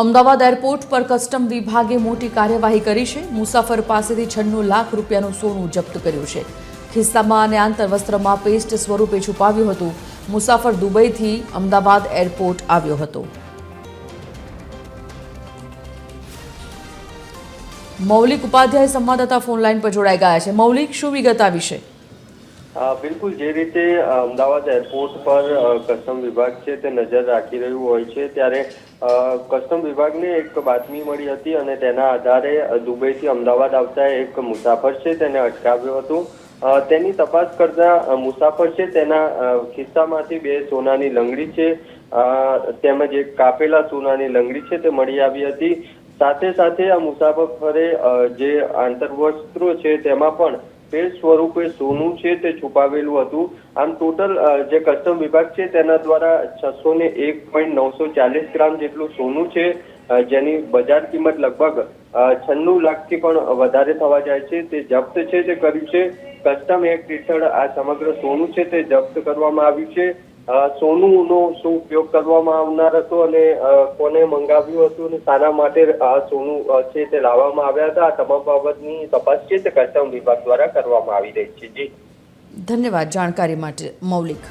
Ahmedabad airport પર custom વિભાગે મોટી કાર્યવાહી કરી છે। મુસાફર પાસેથી 96 લાખ રૂપિયાનું સોનું જપ્ત કર્યું છે। ખિસ્સામાં અને આંતરવસ્ત્રમાં પેસ્ટ સ્વરૂપે છુપાવ્યું હતું। મુસાફર દુબઈથી અમદાવાદ એરપોર્ટ આવ્યો હતો। મૌલિક ઉપાધ્યાય સંવાદદાતા ફોનલાઈન પર જોડાઈ ગયા છે। મૌલિક, શું વિગત આ વિશે? બિલકુલ, જે રીતે અમદાવાદ એરપોર્ટ પર કસ્ટમ વિભાગ છે તે નજર રાખી રહ્યું હોય છે, ત્યારે કસ્ટમ વિભાગને એક બાતમી મળી હતી અને તેના આધારે દુબઈથી અમદાવાદ આવતા એક મુસાફર છે તેને અટકાવ્યો હતો। તેની તપાસ કરતા મુસાફર છે તેના ખિસ્સામાંથી 2 સોનાની લંગડી છે તેમજ એક કાપેલા સોનાની લંગડી છે તે મળી આવી હતી। સાથે સાથે આ મુસાફરે જે આંતરવસ્ત્રો છે તેમાં પણ પેસ્ટ સ્વરૂપે સોનું છે તે છુપાવેલું હતું। આમ ટોટલ જે કસ્ટમ વિભાગ છે તેના દ્વારા 601.940 ગ્રામ જેટલું સોનું છે, જેની બજાર કિંમત લગભગ 96 લાખથી પણ વધારે થવા જાય છે, તે જપ્ત છે તે કર્યું છે। કસ્ટમ એક્ટ હેઠળ આ સમગ્ર સોનું છે તે જપ્ત કરવામાં આવ્યું છે। સોનુનો શું ઉપયોગ કરવામાં આવનાર હતો અને કોને મંગાવ્યું હતું અને શાના માટે આ સોનું છે તે લાવવામાં આવ્યા હતા, આ તમામ બાબતની તપાસ છે તે કસ્ટમ વિભાગ દ્વારા કરવામાં આવી રહી છે। જી, ધન્યવાદ જાણકારી માટે મૌલિક।